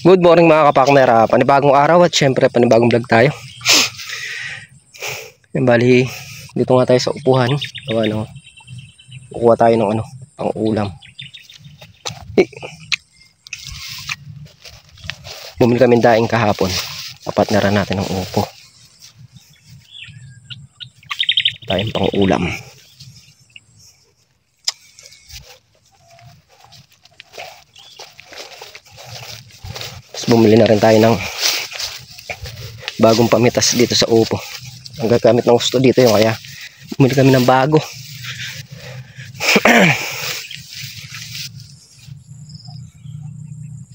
Good morning mga kapakner, panibagong araw at syempre panibagong vlog tayo. Yan, bali dito nga tayo sa upuhan. So, kukuha tayo ng pang ulam. Bumili kami daing kahapon. Kapatneran natin ng upo. Tayong pang ulam. Bumili na rin tayo ng bagong pamitas dito sa upo. Ang gagamit ng gusto dito yung kaya bumili kami ng bago.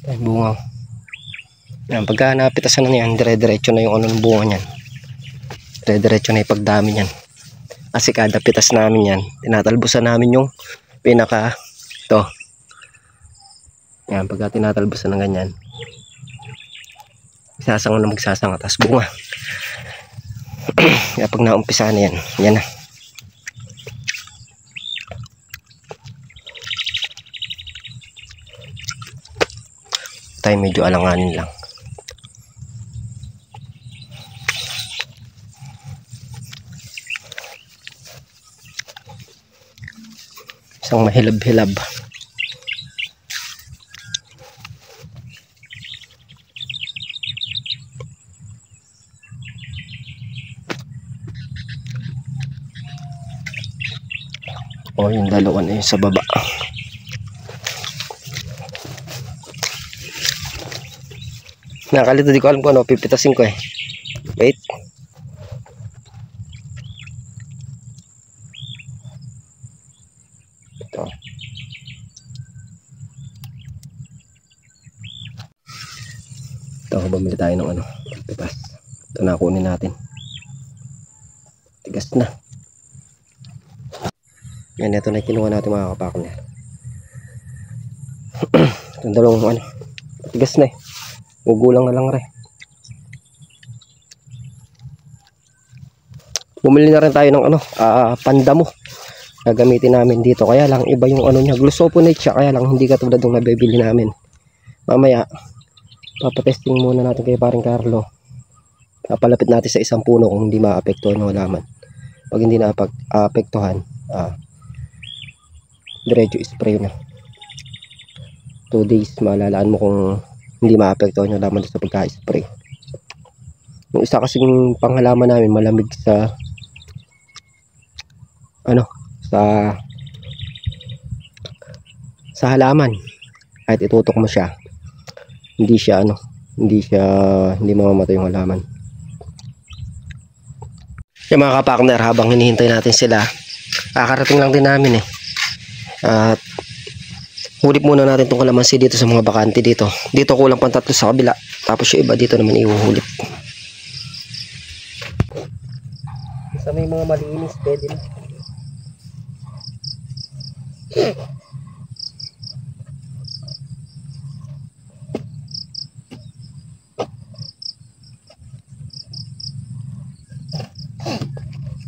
Ay, bunga. Yan, pagka napitasan na yan, dire-diretso na yung ng bunga niyan. Dire-diretso na yung pagdami niyan. Kasi kada pitas namin yan, tinatalbusan namin yung pinaka to. Yan, pagka tinatalbusan ng ganyan, sasanga na magsasanga, tas bunga. Kaya pag naumpisa na yan, yan na. Tayo medyo alanganin lang. Isang mahilab-hilab. O, yung dalawa na yun sa baba. Nakalito, di ko alam kung pipitasin ko eh. Wait. Ito. Ito, bumili tayo ng pitas. Ito na kunin natin. Tigas na. Yan, ito na kinuha natin mga kapakner. Itong dalawang tigas na eh. Ugulang na lang rin. Bumili na rin tayo ng pandamo. Gagamitin namin dito. Kaya lang iba yung niya. Glufosinate siya. Kaya lang hindi katulad ng nabibili namin. Mamaya, papatesting muna natin kay paring Carlo. Papalapit natin sa isang puno kung hindi maapektuhan ng halaman. Pag hindi naapektuhan, diretso spray na. 2 days malalaan mo kung hindi maapektuhan yung halaman sa pagka-spray. Yung isa kasing panghalaman namin malamig sa sa halaman. Kahit itutok mo siya, hindi mamamatay yung halaman. Yung mga kapakner, habang hinihintay natin sila, kakarating lang din namin at hulip muna natin itong kalamansi dito sa mga bakante dito. Dito kulang pang 3 sa kabila. Tapos yung iba dito naman ihuhulip. Sa may mga malinis, pwede na.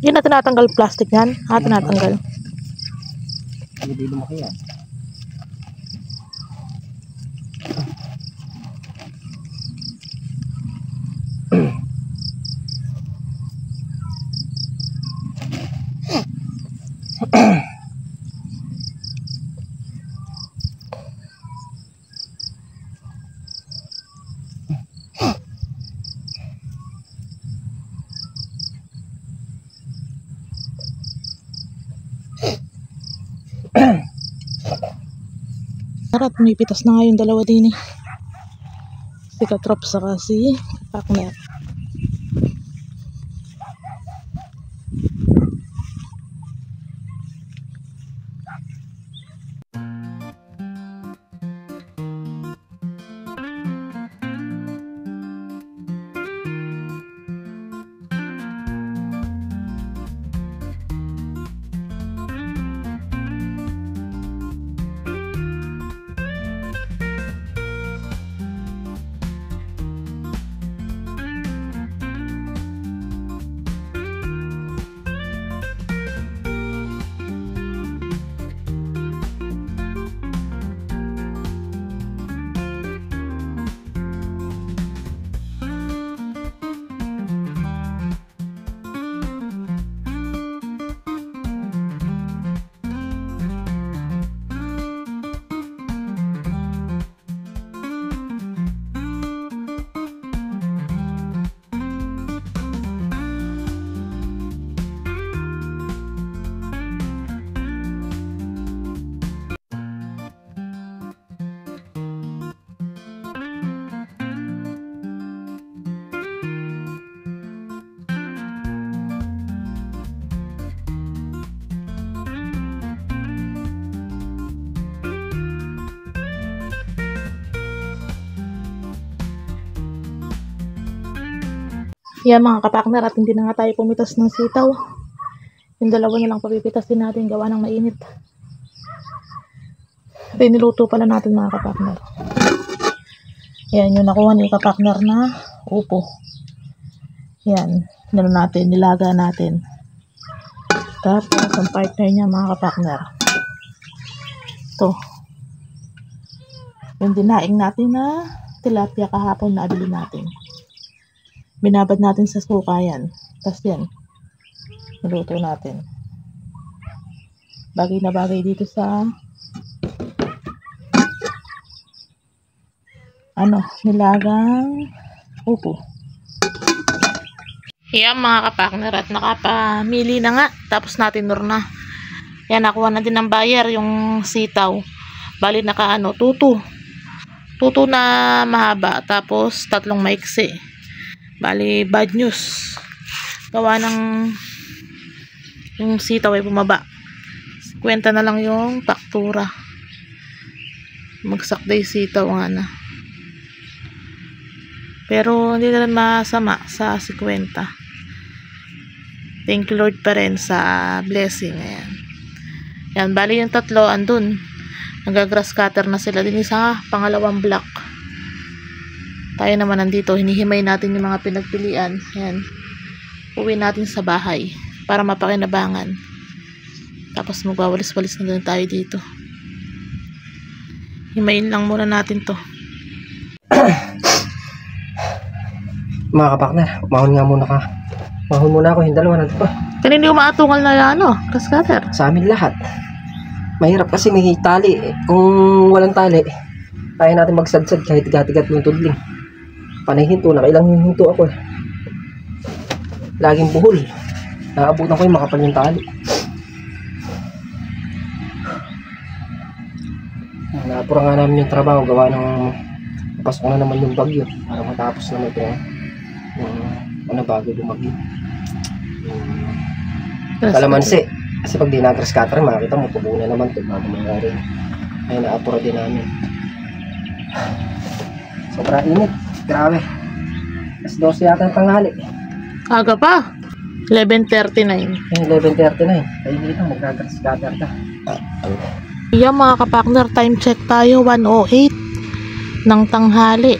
Yun na tinatanggal plastic yan? Tinatanggal. Hindi lumaki yan. Harap, may pitas na nga yung dalawa din eh. Si Katrop saka si Pakner. Yan mga kapakner, at hindi na nga tayo pumitas ng sitaw. Yung dalawa na lang papipitasin natin, gawa ng mainit. At niluto pala natin mga kapakner. Yan yung nakuha ni kapakner na upo. Yan, nilaga natin. Tapos ang partner niya mga kapakner, ito yung dinaing natin na tilapia kahapon na abili natin. Binabad natin sa suka yan. Tapos yan, niluto natin. Bagay na bagay dito sa nilagang upo. Yan mga kapakner, at nakapamili na nga. Tapos natin na. Yan, nakuha na din ng buyer yung sitaw. Bali tuto. Tuto na mahaba. Tapos 3 maiksi. Bali bad news. Gawa ng yung sitaw ay bumaba. Kwenta na lang yung faktura. Magsakday sitaw nga na. Pero hindi na rin masama sa 50. Thank you Lord pa rin sa blessing. Ayan. Yan, bali yung 3 andun. Nagagrass cutter na sila din sa pangalawang block. Tayo naman nandito, hinihimay natin yung mga pinagpilian. Ayan. Uwi natin sa bahay para mapakinabangan. Tapos magwawalis-walis na din tayo dito. Himayin lang muna natin to. Mga kapakner, mahon nga muna ka. Mahon muna ako, yung dalawa nandito pa. Kanina yung maatungal na grass cutter. Sa amin lahat. Mahirap kasi may tali. Kung walang tali, kaya natin magsadsad kahit gatigat ng tudling. Panay hinto, nakailang hinto ako eh. Laging buhol. Naabutan ko yung makapal yung tali. Napura nga namin yung trabaho, gawa ng pasok na naman yung bagyo para matapos naman ito yung bago lumagyo. Kalamansi. Kasi pag di na-grass cutter, makikita mo, tubo na naman ito bago mangyari. Ay, naapura din namin. Sobra init. Grabe. As 12 yata ang tanghali. Aga pa. 11:39. 11:39. Ay, dito, mag-grass cutter ka. Yan mga kapakner, time check tayo. 1:08 ng tanghali.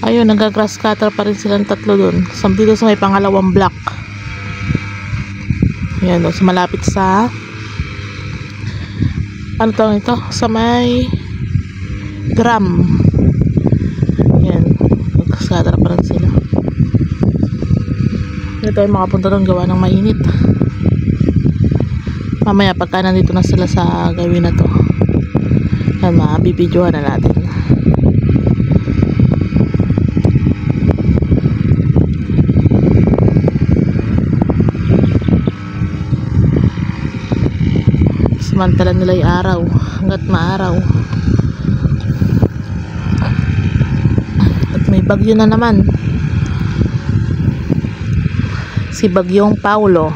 Ayun, nag-grass cutter pa rin silang 3 dun. Dito sa may pangalawang block. Ayan, so malapit sa ito? Sa may drum. Ayan, nag-grass cutter pa rin sila. Ito ay makapunta doon, gawa ng mainit. Mamaya pagka nandito na sila sa gawin na to, ayan, mabibidyohan na natin. Samantalan nila yung araw hanggat maaraw. At may bagyo na naman, si Bagyong Paulo.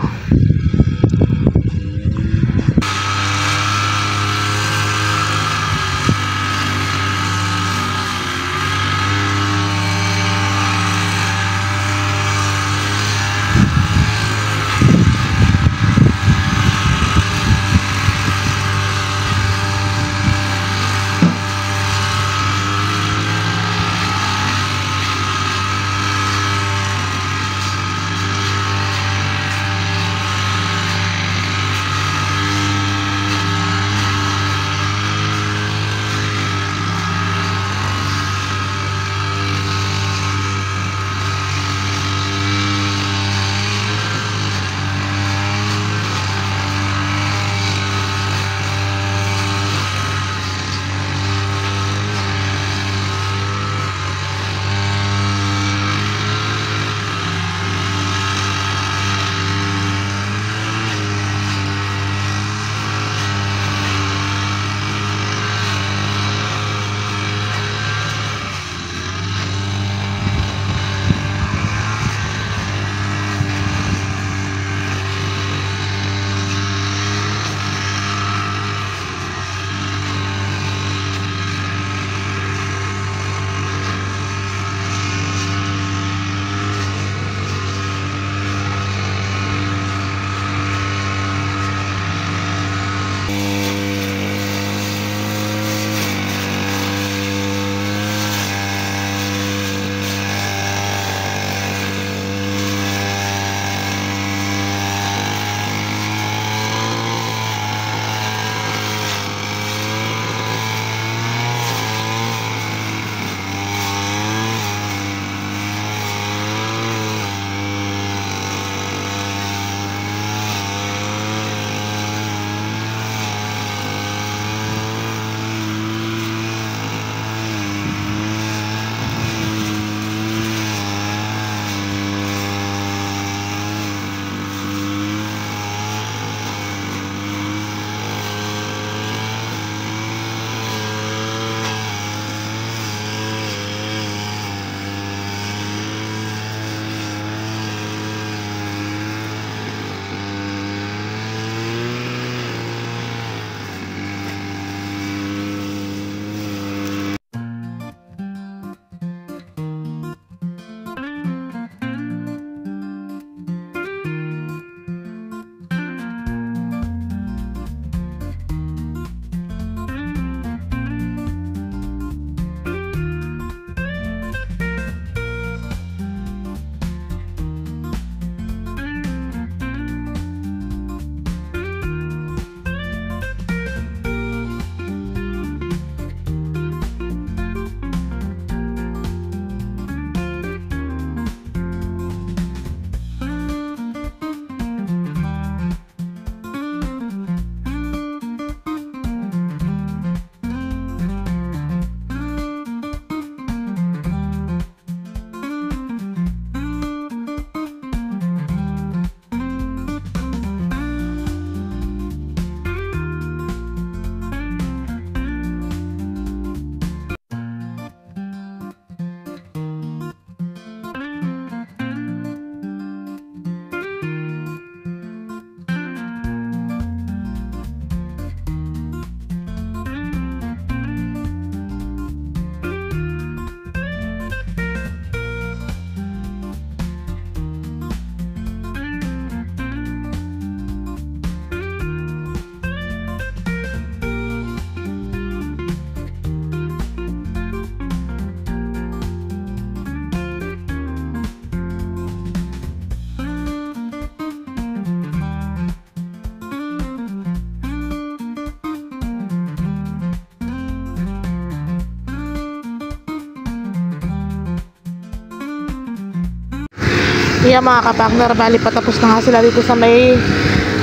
Yan mga kapakner, bali patapos na nga sila dito sa may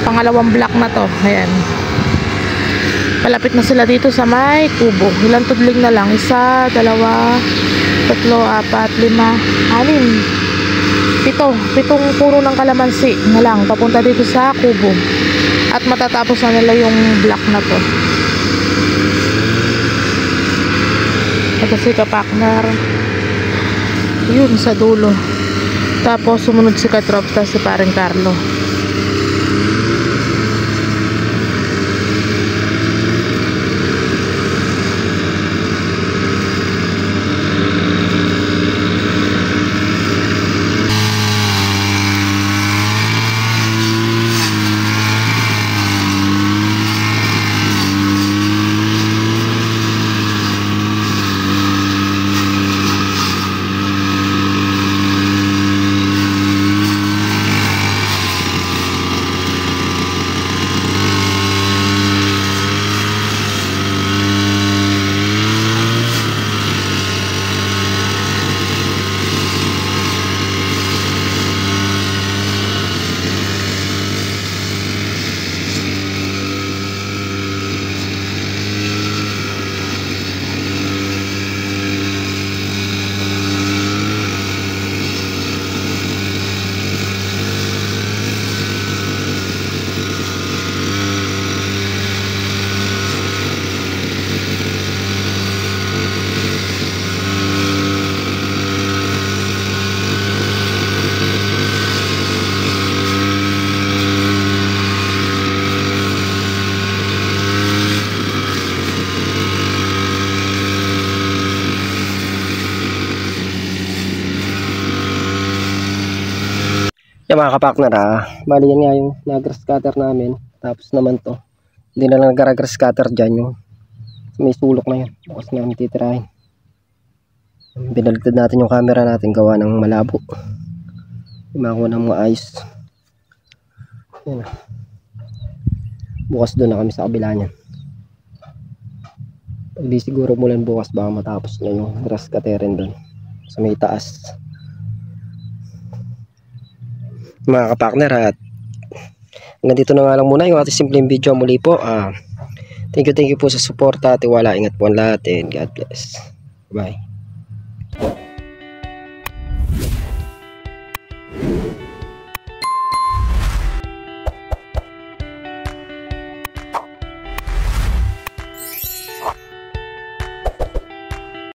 pangalawang block na to. Ayan. Malapit na sila dito sa may kubo. Ilang tudling na lang? 1, 2, 3, 4, 5, 6, 7. Pitong puro ng kalamansi na lang papunta dito sa kubo. At matatapos na nila yung block na to. Ito si kapakner. Yun sa dulo. Tapos sumunod si Katrop, tapos si Paring Carlo. Yan mga kapakner, bali yan nga yung nag-grass cutter namin. Tapos naman to, hindi na lang nag-grass cutter dyan, yung may sulok na yun. Bukas namin titirahin. Binaligtad natin yung camera natin, gawa ng malabo. Makuha ng mga ayos. Yan. Bukas doon na kami sa kabila niyan. Pag di siguro mulan bukas, baka matapos na yung grass cutterin doon sa may taas. Mga kapakner, at hanggang dito na nga lang muna yung ating simpleng video muli po. Thank you po sa suporta, tiwala, ingat po ang lahat, and God bless. Bye.